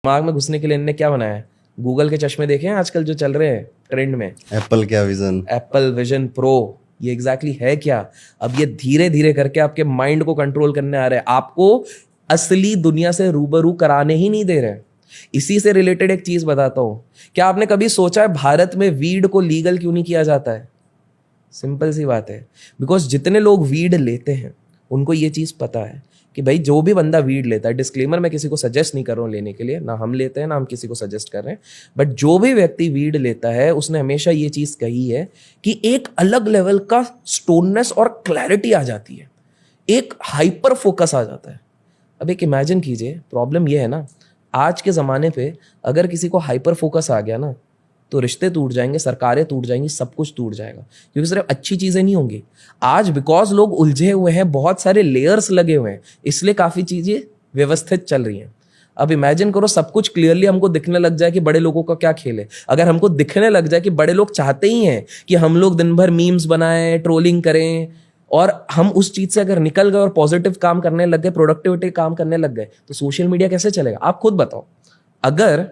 दिमाग में घुसने के लिए इनने क्या बनाया है? गूगल के चश्मे देखे हैं आजकल जो चल रहे हैं ट्रेंड में, एप्पल क्या विजन, एप्पल विजन प्रो, ये एग्जैक्टली है क्या? अब ये धीरे धीरे करके आपके माइंड को कंट्रोल करने आ रहे हैं, आपको असली दुनिया से रूबरू कराने ही नहीं दे रहे हैं। इसी से रिलेटेड एक चीज बताता हूं, क्या आपने कभी सोचा है भारत में वीड को लीगल क्यों नहीं किया जाता है? सिंपल सी बात है, बिकॉज जितने लोग वीड लेते हैं उनको ये चीज पता है कि भाई जो भी बंदा वीड लेता है, डिस्क्लेमर मैं किसी को सजेस्ट नहीं कर रहा हूँ लेने के लिए, ना हम लेते हैं ना हम किसी को सजेस्ट कर रहे हैं, बट जो भी व्यक्ति वीड लेता है उसने हमेशा ये चीज कही है कि एक अलग लेवल का स्टोननेस और क्लैरिटी आ जाती है, एक हाइपर फोकस आ जाता है। अब एक इमेजिन कीजिए, प्रॉब्लम ये है ना, आज के ज़माने पे अगर किसी को हाइपर फोकस आ गया ना तो रिश्ते टूट जाएंगे, सरकारें टूट जाएंगी, सब कुछ टूट जाएगा, क्योंकि सिर्फ अच्छी चीज़ें नहीं होंगी। आज बिकॉज लोग उलझे हुए हैं, बहुत सारे लेयर्स लगे हुए हैं, इसलिए काफ़ी चीज़ें व्यवस्थित चल रही हैं। अब इमेजिन करो सब कुछ क्लियरली हमको दिखने लग जाए कि बड़े लोगों का क्या खेल है। अगर हमको दिखने लग जाए कि बड़े लोग चाहते ही हैं कि हम लोग दिन भर मीम्स बनाएं, ट्रोलिंग करें, और हम उस चीज से अगर निकल गए और पॉजिटिव काम करने लग गए, प्रोडक्टिविटी काम करने लग गए, तो सोशल मीडिया कैसे चलेगा? आप खुद बताओ। अगर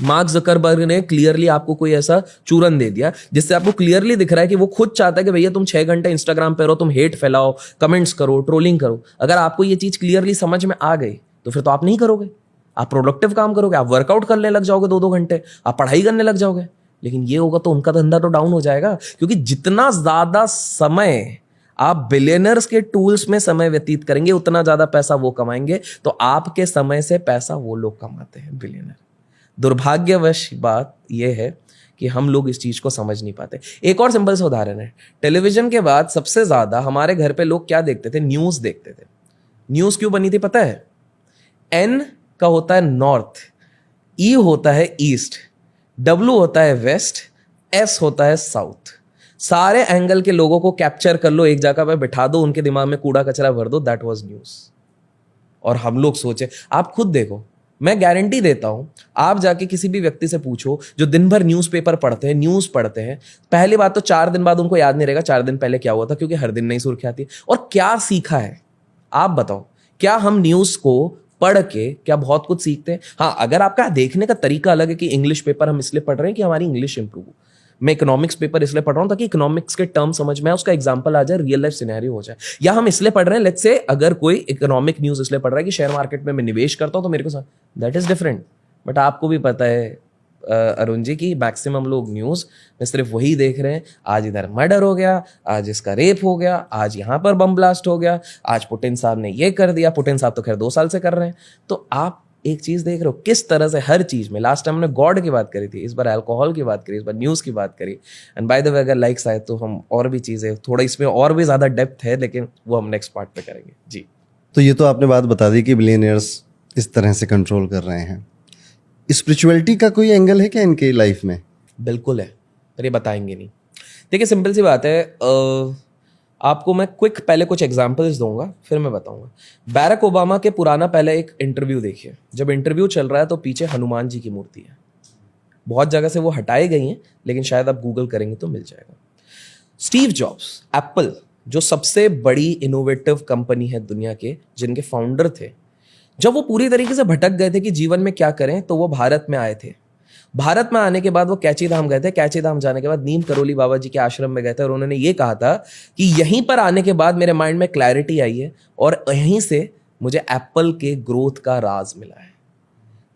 मार्क जकरबर्ग ने क्लियरली आपको कोई ऐसा चूरन दे दिया जिससे आपको क्लियरली दिख रहा है कि वो खुद चाहता है कि भैया तुम 6 घंटे इंस्टाग्राम पे रहो, तुम हेट फैलाओ, कमेंट्स करो, ट्रोलिंग करो, अगर आपको ये चीज क्लियरली समझ में आ गई तो फिर तो आप नहीं करोगे, आप प्रोडक्टिव काम करोगे, आप वर्कआउट करने लग जाओगे 2-2 घंटे, आप पढ़ाई करने लग जाओगे। लेकिन ये होगा तो उनका धंधा तो डाउन हो जाएगा, क्योंकि जितना ज्यादा समय आप बिलियनर्स के टूल्स में समय व्यतीत करेंगे उतना ज्यादा पैसा वो कमाएंगे, तो आपके समय से पैसा वो लोग कमाते हैं, बिलियनर। दुर्भाग्यवश बात यह है कि हम लोग इस चीज को समझ नहीं पाते। एक और सिंपल सा उदाहरण है, टेलीविजन के बाद सबसे ज्यादा हमारे घर पे लोग क्या देखते थे? न्यूज देखते थे। न्यूज क्यों बनी थी पता है? एन का होता है नॉर्थ, ई होता है ईस्ट, डब्ल्यू होता है वेस्ट, एस होता है साउथ। सारे एंगल के लोगों को कैप्चर कर लो, एक जगह पे बिठा दो, उनके दिमाग में कूड़ा कचरा भर दो, दैट वाज न्यूज। और हम लोग सोचे, आप खुद देखो, मैं गारंटी देता हूं, आप जाके किसी भी व्यक्ति से पूछो जो दिन भर न्यूज़पेपर पढ़ते हैं, न्यूज पढ़ते हैं, पहली बात तो 4 दिन बाद उनको याद नहीं रहेगा 4 दिन पहले क्या हुआ था, क्योंकि हर दिन नई सुर्खी आती है। और क्या सीखा है आप बताओ? क्या हम न्यूज को पढ़ के क्या बहुत कुछ सीखते हैं? हाँ, अगर आपका देखने का तरीका अलग है कि इंग्लिश पेपर हम इसलिए पढ़ रहे हैं कि हमारी इंग्लिश इंप्रूव हो, मैं इकोनॉमिक्स पेपर इसलिए पढ़ रहा हूं ताकि इकोनॉमिक्स के टर्म समझ में आए, उसका एग्जांपल आ जाए, रियल लाइफ सिनेरियो हो जाए। या हम इसलिए पढ़ रहे हैं, लेट्स से अगर कोई इकोनॉमिक न्यूज इसलिए पढ़ रहा है कि शेयर मार्केट में मैं निवेश करता हूं तो मेरे को, दैट इज डिफरेंट। बट आपको भी पता है अरुण जी की मैक्सिमम लोग न्यूज में सिर्फ वही देख रहे हैं, आज इधर मर्डर हो गया, आज इसका रेप हो गया, आज यहां पर बम ब्लास्ट हो गया, आज पुतिन साहब ने ये कर दिया। पुतिन साहब तो खैर 2 साल से कर रहे हैं। तो आप एक चीज देख रहे हो किस तरह से हर चीज में, लास्ट टाइम हमने गॉड की बात करी थी, इस बार अल्कोहल की बात करी, इस बार न्यूज की बात करी। एंड बाय द वे अगर लाइक्स आए तो हम और भी चीजें, थोड़ा इसमें और भी ज्यादा डेप्थ है, लेकिन वो हम नेक्स्ट पार्ट पे करेंगे जी। तो ये तो आपने बात बता दी कि बिलियनियर्स इस तरह से कंट्रोल कर रहे हैं। स्पिरिचुअलिटी का कोई एंगल है क्या इनकी लाइफ में? बिल्कुल है, पर ये बताएंगे नहीं। देखिए सिंपल सी बात है, आपको मैं क्विक पहले कुछ एग्जांपल्स दूंगा, फिर मैं बताऊंगा। बैरक ओबामा के पुराना पहले एक इंटरव्यू देखिए, जब इंटरव्यू चल रहा है तो पीछे हनुमान जी की मूर्ति है। बहुत जगह से वो हटाई गई हैं, लेकिन शायद आप गूगल करेंगे तो मिल जाएगा। स्टीव जॉब्स, एप्पल जो सबसे बड़ी इनोवेटिव कंपनी है दुनिया के, जिनके फाउंडर थे, जब वो पूरी तरीके से भटक गए थे कि जीवन में क्या करें, तो वो भारत में आए थे। भारत में आने के बाद वो कैची धाम गए थे। कैची धाम जाने के बाद नीम करोली बाबा जी के आश्रम में गए थे, और उन्होंने ये कहा था कि यहीं पर आने के बाद मेरे माइंड में क्लैरिटी आई है और यहीं से मुझे एप्पल के ग्रोथ का राज मिला है।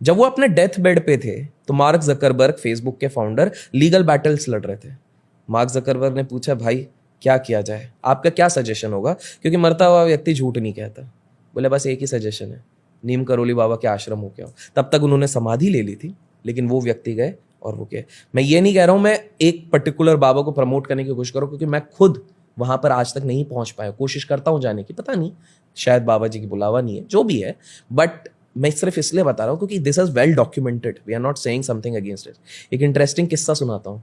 जब वो अपने डेथ बेड पे थे तो मार्क जकरबर्ग, फेसबुक के फाउंडर, लीगल बैटल्स लड़ रहे थे। मार्क जकरबर्ग ने पूछा, भाई क्या किया जाए, आपका क्या सजेशन होगा? क्योंकि मरता हुआ व्यक्ति झूठ नहीं कहता। बोले बस एक ही सजेशन है, नीम करोली बाबा के आश्रम हो गया। तब तक उन्होंने समाधि ले ली थी, लेकिन वो व्यक्ति गए और वो गए। मैं ये नहीं कह रहा हूं मैं एक पर्टिकुलर बाबा को प्रमोट करने की कोशिश करूं, क्योंकि मैं खुद वहां पर आज तक नहीं पहुंच पाया। कोशिश करता हूं जाने की, पता नहीं शायद बाबा जी की बुलावा नहीं है, जो भी है, बट मैं सिर्फ इसलिए बता रहा हूं क्योंकि this is well documented, we are not saying something against it. एक इंटरेस्टिंग किस्सा सुनाता हूं।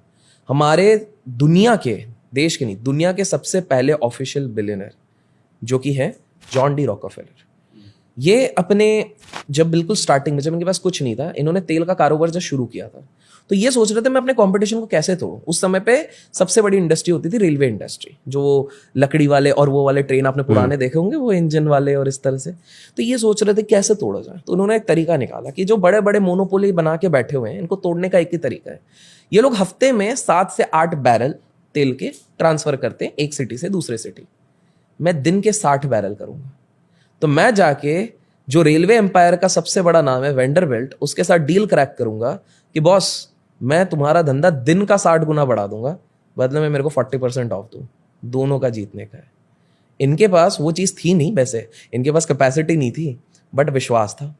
हमारे दुनिया के, देश के नहीं, दुनिया के सबसे पहले ऑफिशियल बिलियनर जो कि है जॉन डी रॉकफेलर। ये अपने जब बिल्कुल स्टार्टिंग में, जब इनके पास कुछ नहीं था, इन्होंने तेल का कारोबार जब शुरू किया था, तो ये सोच रहे थे मैं अपने कंपटीशन को कैसे तोड़ूं। उस समय पे सबसे बड़ी इंडस्ट्री होती थी रेलवे इंडस्ट्री, जो लकड़ी वाले और वो वाले ट्रेन आपने पुराने देखे होंगे, वो इंजन वाले और इस तरह से। तो ये सोच रहे थे कैसे तोड़ा जाए, तो उन्होंने एक तरीका निकाला कि जो बड़े बड़े मोनोपोली बना के बैठे हुए हैं, इनको तोड़ने का एक ही तरीका है। ये लोग हफ्ते में 7 से 8 बैरल तेल के ट्रांसफर करते हैं एक सिटी से दूसरे सिटी। मैं दिन के 60 बैरल करूंगा। तो मैं जाके जो रेलवे एम्पायर का सबसे बड़ा नाम है वेंडरबिल्ट, उसके साथ डील क्रैक करूंगा कि बॉस मैं तुम्हारा धंधा दिन का 60 गुना बढ़ा दूंगा, बदले में मेरे को 40% ऑफ दो। दोनों का जीतने का है। इनके पास वो चीज़ थी नहीं, वैसे इनके पास कैपेसिटी नहीं थी, बट विश्वास था।